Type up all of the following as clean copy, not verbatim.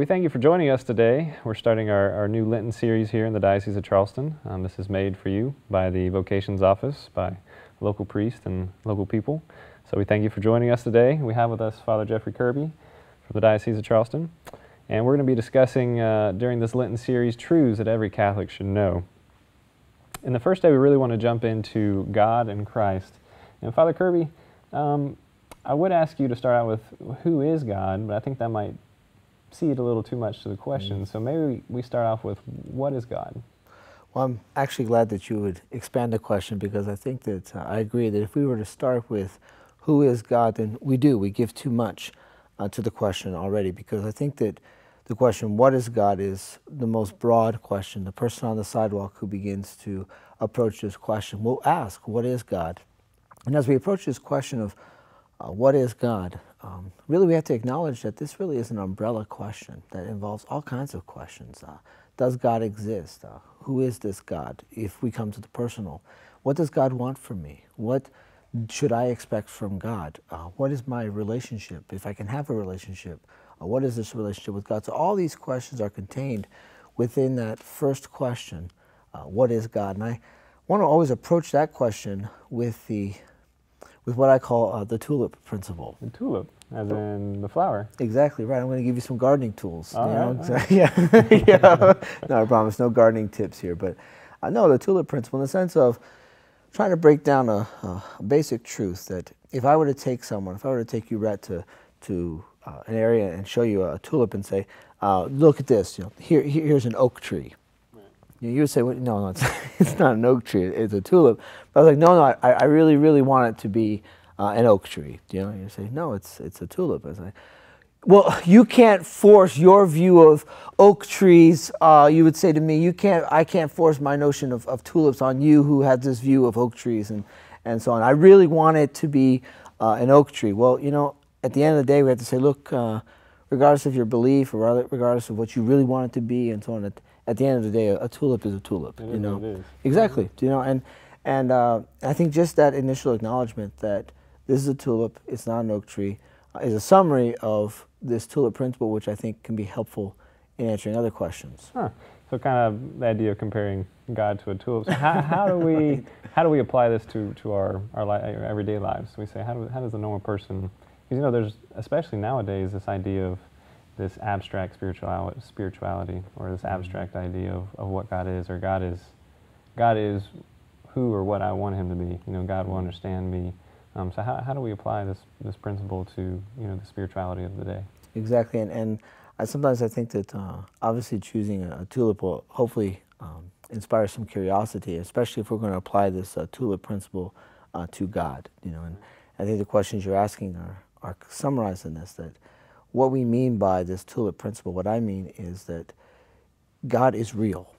we thank you for joining us today. We're starting our new Lenten series here in the Diocese of Charleston. This is made for you by the Vocations Office, by local priests and local people. So we thank you for joining us today. We have with us Father Jeffrey Kirby from the Diocese of Charleston. And we're going to be discussing during this Lenten series truths that every Catholic should know. In the first day, we really want to jump into God and Christ. And Father Kirby, I would ask you to start out with who is God, but I think that might cede a little too much to the question. So maybe we start off with what is God? Well, I'm actually glad that you would expand the question, because I think that I agree that if we were to start with who is God, then we give too much to the question already, because I think that the question, what is God, is the most broad question. The person on the sidewalk who begins to approach this question will ask, what is God? And as we approach this question of what is God, really we have to acknowledge that this really is an umbrella question that involves all kinds of questions. Does God exist? Who is this God? If we come to the personal, what does God want from me? What should I expect from God? What is my relationship? If I can have a relationship, what is this relationship with God? So all these questions are contained within that first question, what is God? And I want to always approach that question with what I call the tulip principle. The tulip, as in the flower. Exactly right. I'm going to give you some gardening tools. All right. Yeah, yeah. No, I promise, no gardening tips here. But no, the tulip principle in the sense of trying to break down a basic truth that if I were to take someone, if I were to take you, Rhett, to an area and show you a tulip and say, look at this, here's an oak tree. You would say, well, no, it's not an oak tree, it's a tulip. But I was like, no, I really, really want it to be an oak tree. You say, no, it's a tulip. I was like, well, you can't force your view of oak trees. You would say to me, I can't force my notion of tulips on you who had this view of oak trees and so on. I really want it to be an oak tree. Well, at the end of the day, we have to say, look, regardless of your belief or regardless of what you really want it to be and so on, at the end of the day, a tulip is a tulip. It is. Exactly. And I think just that initial acknowledgement that this is a tulip, it's not an oak tree, is a summary of this tulip principle, which I think can be helpful in answering other questions. Huh. So kind of the idea of comparing God to a tulip. So how do we apply this to our everyday lives? We say, how does a normal person? Because there's, especially nowadays, this idea of this abstract spirituality, or this abstract idea of what God is, or God is who or what I want Him to be. God will understand me. So how do we apply this principle to the spirituality of the day? Exactly, and sometimes I think that obviously choosing a tulip will hopefully inspire some curiosity, especially if we're going to apply this tulip principle to God. And I think the questions you're asking are summarized in this, that what we mean by this tulip principle, what I mean is that God is real,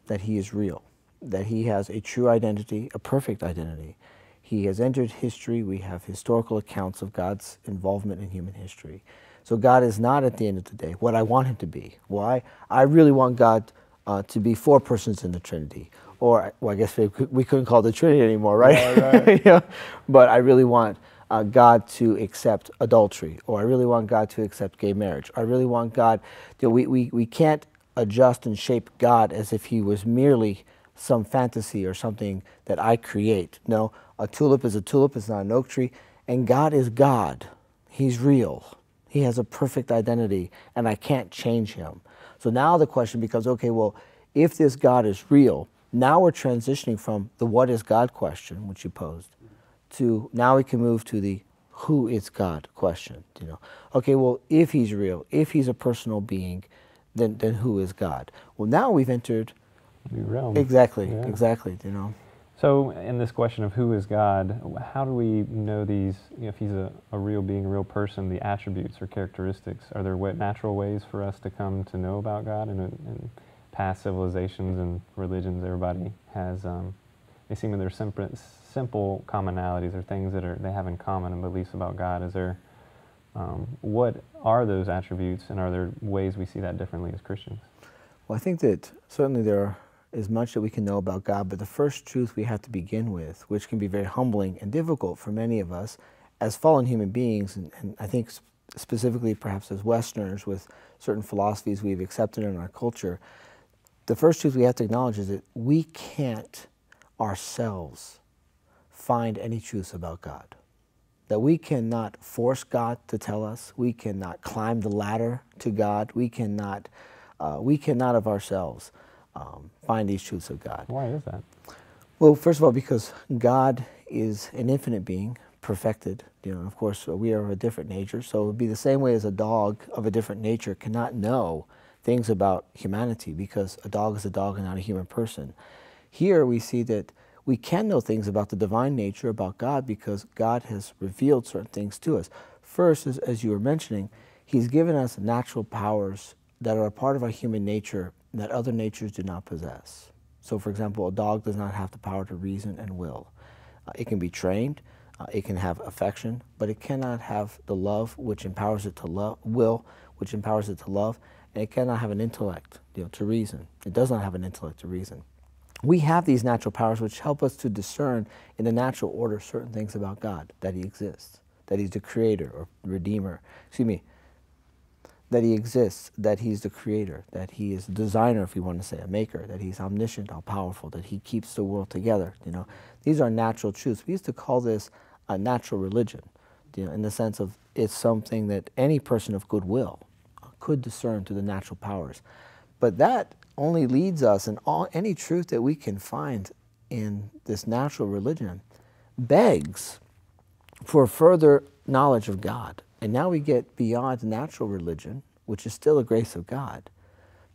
that He is real, that He has a true identity, a perfect identity. He has entered history. We have historical accounts of God's involvement in human history. So God is not, at the end of the day, what I want Him to be. Well, I really want God to be 4 persons in the Trinity. Or, well, I guess we couldn't call it the Trinity anymore, right? Yeah, right. But I really want God to accept adultery, or I really want God to accept gay marriage. I really want God, we can't adjust and shape God as if He was merely some fantasy or something that I create. No, a tulip is a tulip, it's not an oak tree, and God is God. He's real. He has a perfect identity, and I can't change Him. So now the question becomes, okay, well, if this God is real, now we're transitioning from the what is God question, which you posed, to now we can move to the who is God question. Okay, well, if He's real, if He's a personal being, then who is God? Well, now we've entered new realm. Exactly, yeah. Exactly. So in this question of who is God, how do we know these? If He's a real being, a real person, the attributes or characteristics? Are there natural ways for us to come to know about God? And past civilizations and religions, everybody has. They seem to their simple commonalities, or things that they have in common and beliefs about God. Is there, what are those attributes, and are there ways we see that differently as Christians? Well, I think that certainly there is much that we can know about God, but the first truth we have to begin with, which can be very humbling and difficult for many of us as fallen human beings, and I think specifically perhaps as Westerners with certain philosophies we've accepted in our culture, the first truth we have to acknowledge is that we can't ourselves find any truths about God. That we cannot force God to tell us. We cannot climb the ladder to God. We cannot of ourselves find these truths of God. Why is that? Well, first of all, because God is an infinite being, perfected. Of course, we are of a different nature, so it would be the same way as a dog of a different nature cannot know things about humanity, because a dog is a dog and not a human person. Here we see that we can know things about the divine nature, about God, because God has revealed certain things to us. First, as you were mentioning, He's given us natural powers that are a part of our human nature that other natures do not possess. So, for example, a dog does not have the power to reason and will. It can be trained, it can have affection, but it cannot have the love which empowers it to love, will which empowers it to love, and it cannot have an intellect, to reason. It does not have an intellect to reason. We have these natural powers which help us to discern in the natural order certain things about God, that He exists, that He's the creator or redeemer, that He exists, that He's the creator, that He is the designer, if we want to say, a maker, that He's omniscient, all powerful, that He keeps the world together. These are natural truths. We used to call this a natural religion, in the sense of it's something that any person of goodwill could discern through the natural powers. But that only leads us, and any truth that we can find in this natural religion begs for further knowledge of God. And now we get beyond natural religion, which is still a grace of God,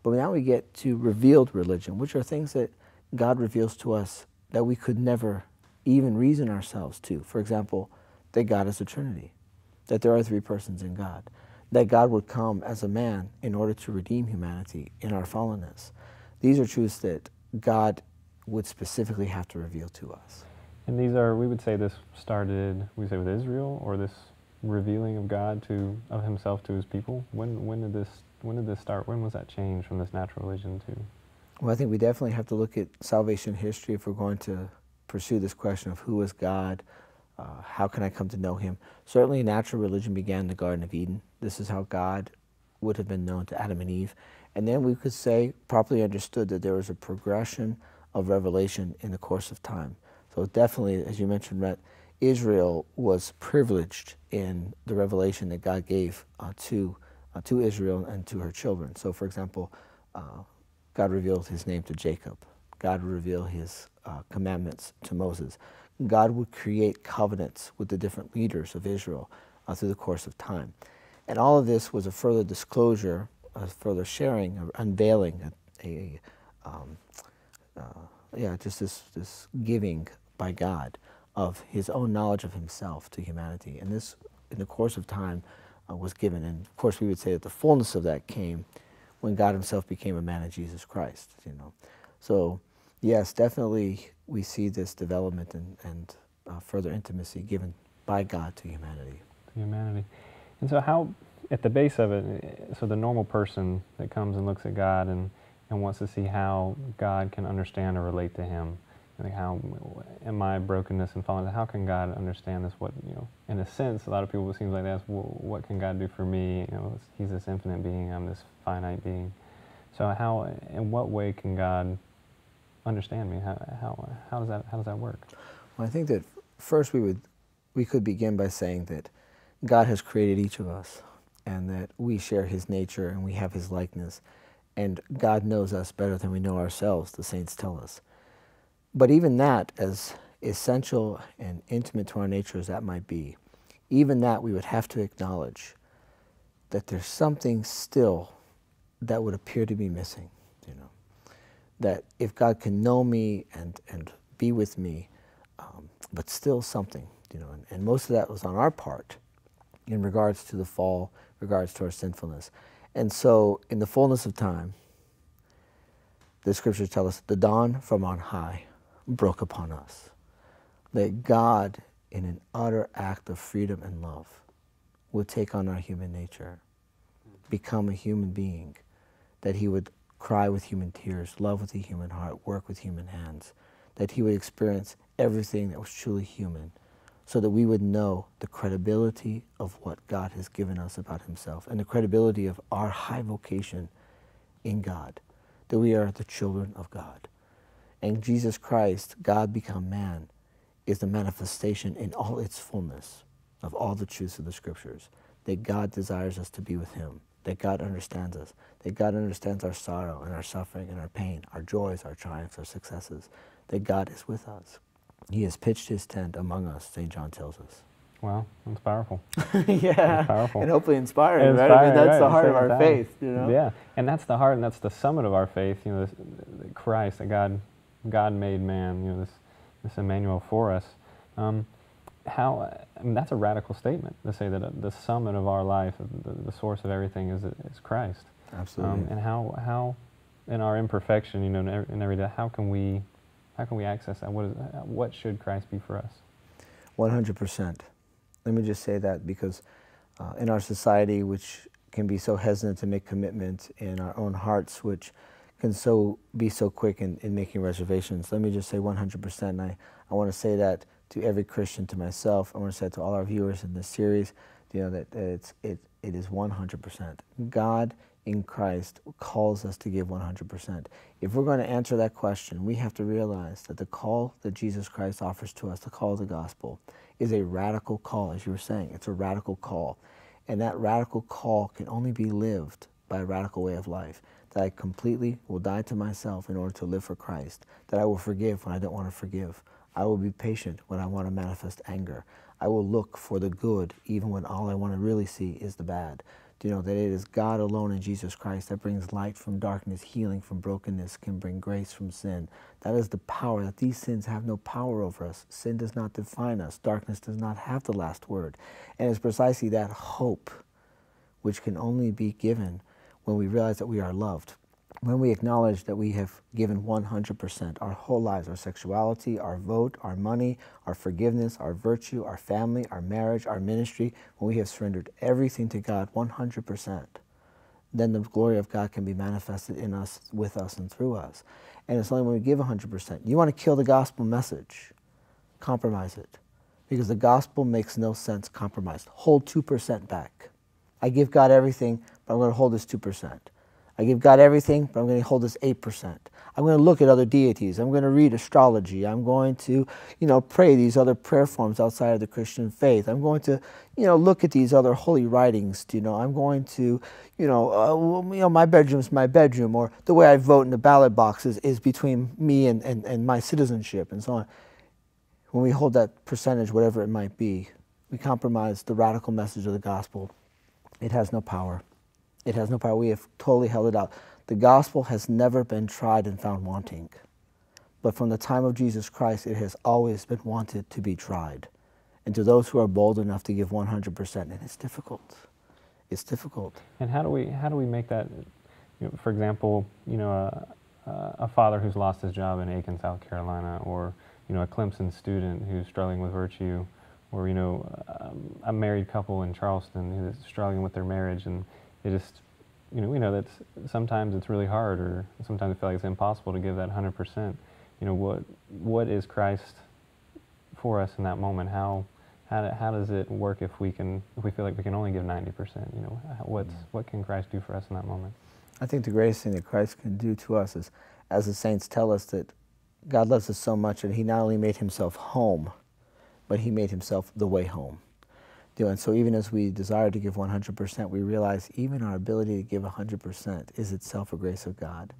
but now we get to revealed religion, which are things that God reveals to us that we could never even reason ourselves to. For example, that God is the Trinity, that there are three persons in God, that God would come as a man in order to redeem humanity in our fallenness. These are truths that God would specifically have to reveal to us. And these are, we would say this started, we say with Israel, or this revealing of God of Himself to His people. When did this start? When was that change from this natural religion to? Well, I think we definitely have to look at salvation history if we're going to pursue this question of who is God, how can I come to know Him. Certainly natural religion began in the Garden of Eden. This is how God would have been known to Adam and Eve. And then we could say, properly understood, that there was a progression of revelation in the course of time. So definitely, as you mentioned, Rhett, Israel was privileged in the revelation that God gave to Israel and to her children. So for example, God revealed His name to Jacob. God would reveal His commandments to Moses. God would create covenants with the different leaders of Israel through the course of time. And all of this was a further disclosure, a further sharing, or unveiling, just this giving by God of His own knowledge of Himself to humanity. And this, in the course of time, was given. And of course, we would say that the fullness of that came when God Himself became a man in Jesus Christ. So yes, definitely we see this development and further intimacy given by God to humanity. To humanity. And so how, at the base of it, so the normal person that comes and looks at God and wants to see how God can understand or relate to Him, like how, in my brokenness and fallen, how can God understand this? What, in a sense, a lot of people, it seems like they ask, well, what can God do for me? He's this infinite being, I'm this finite being. So how, in what way can God understand me? How does that work? Well, I think that first we could begin by saying that God has created each of us, and that we share His nature and we have His likeness, and God knows us better than we know ourselves, the saints tell us. But even that, as essential and intimate to our nature as that might be, even that we would have to acknowledge that there's something still that would appear to be missing. That if God can know me and be with me, but still something, and most of that was on our part in regards to the fall, regards to our sinfulness. And so in the fullness of time, the scriptures tell us, the dawn from on high broke upon us. That God, in an utter act of freedom and love, would take on our human nature, become a human being, that He would cry with human tears, love with a human heart, work with human hands, that He would experience everything that was truly human so that we would know the credibility of what God has given us about himself and the credibility of our high vocation in God, that we are the children of God. And Jesus Christ, God become man, is the manifestation in all its fullness of all the truths of the Scriptures, that God desires us to be with him, that God understands us, that God understands our sorrow and our suffering and our pain, our joys, our triumphs, our successes, that God is with us. He has pitched his tent among us, St. John tells us. Wow, that's powerful. Yeah, that's powerful. And hopefully inspiring, and right? I mean, that's right, the heart of our faith, you know? Yeah, and that's the heart and that's the summit of our faith, you know, this, Christ, that God made man, you know, this Emmanuel for us. I mean, that's a radical statement to say that the summit of our life, the source of everything is Christ. Absolutely. And how, in our imperfection, you know, in every day, how can we access that? What should Christ be for us? 100%. Let me just say that because in our society, which can be so hesitant to make commitment, in our own hearts, which can be so quick in making reservations, let me just say 100%. And I want to say that to every Christian, to myself. I want to say it to all our viewers in this series, you know, that it is 100%. God in Christ calls us to give 100%. If we're going to answer that question, we have to realize that the call that Jesus Christ offers to us, the call of the gospel, is a radical call, as you were saying. It's a radical call. And that radical call can only be lived by a radical way of life. That I completely will die to myself in order to live for Christ. That I will forgive when I don't want to forgive. I will be patient when I want to manifest anger. I will look for the good even when all I want to really see is the bad. Do you know that it is God alone in Jesus Christ that brings light from darkness, healing from brokenness, can bring grace from sin. That is the power, that these sins have no power over us. Sin does not define us. Darkness does not have the last word. And it's precisely that hope which can only be given when we realize that we are loved. When we acknowledge that we have given 100%, our whole lives, our sexuality, our vote, our money, our forgiveness, our virtue, our family, our marriage, our ministry, when we have surrendered everything to God 100%, then the glory of God can be manifested in us, with us, and through us. And it's only when we give 100%. You want to kill the gospel message, compromise it. Because the gospel makes no sense compromised. Hold 2% back. I give God everything, but I'm going to hold this 2%. I give God everything, but I'm going to hold this 8%. I'm going to look at other deities. I'm going to read astrology. I'm going to, pray these other prayer forms outside of the Christian faith. I'm going to, look at these other holy writings. I'm going to, my bedroom's my bedroom, or the way I vote in the ballot boxes is between me and my citizenship, and so on. When we hold that percentage, whatever it might be, we compromise the radical message of the gospel. It has no power. It has no power. We have totally held it out. The gospel has never been tried and found wanting. But from the time of Jesus Christ, it has always been wanted to be tried. And to those who are bold enough to give 100%, and it's difficult. It's difficult. And how do we make that, for example, a father who's lost his job in Aiken, South Carolina, or a Clemson student who's struggling with virtue, or a married couple in Charleston who's struggling with their marriage, and it just, we know that sometimes it's really hard, or sometimes I feel like it's impossible to give that 100%. What is Christ for us in that moment? How does it work if we feel like we can only give 90%? What can Christ do for us in that moment? I think the greatest thing that Christ can do to us is, as the saints tell us, that God loves us so much that he not only made himself home, but he made himself the way home. And so even as we desire to give 100%, we realize even our ability to give 100% is itself a grace of God.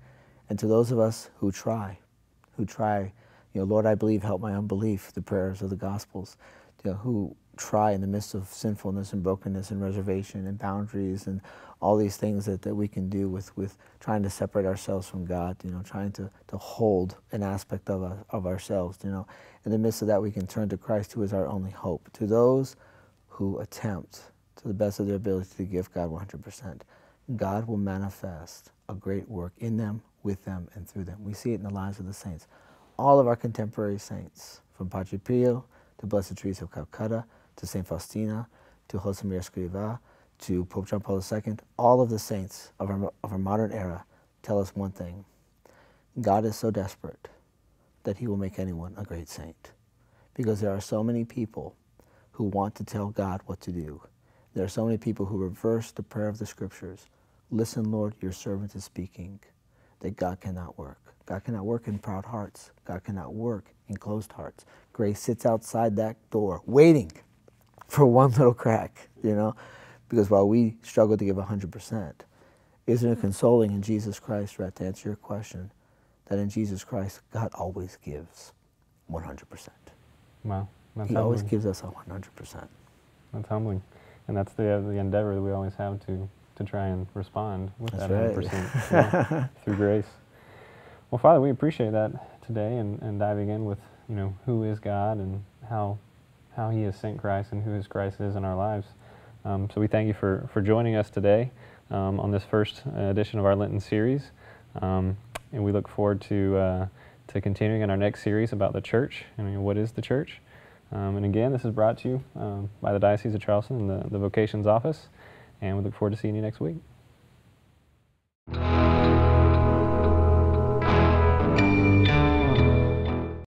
And to those of us who try, Lord, I believe, help my unbelief, the prayers of the Gospels, who try in the midst of sinfulness and brokenness and reservation and boundaries and all these things that we can do with trying to separate ourselves from God, trying to hold an aspect of ourselves, In the midst of that, we can turn to Christ, who is our only hope. To those who attempt to the best of their ability to give God 100%, God will manifest a great work in them, with them, and through them. We see it in the lives of the saints. All of our contemporary saints, from Padre Pio to Blessed Teresa of Calcutta, to St. Faustina, to Josemaria Escrivá, to Pope John Paul II, all of the saints of our modern era tell us one thing: God is so desperate that he will make anyone a great saint. Because there are so many people who want to tell God what to do. There are so many people who reverse the prayer of the Scriptures. Listen, Lord, your servant is speaking, that God cannot work. God cannot work in proud hearts. God cannot work in closed hearts. Grace sits outside that door waiting for one little crack, you know, because while we struggle to give 100%, isn't it consoling in Jesus Christ, Rhett, to answer your question, that in Jesus Christ, God always gives 100%. Wow. That's He humbling. always gives us 100%. That's humbling. And that's the endeavor that we always have to try and respond with That's that 100% yeah, through grace. Well, Father, we appreciate that today and diving in with, you know, who is God and how He has sent Christ and who His Christ is in our lives. So we thank you for joining us today on this first edition of our Lenten series. And we look forward to continuing in our next series about the church. I mean, what is the church? And again, this is brought to you by the Diocese of Charleston and the Vocations Office. And we look forward to seeing you next week.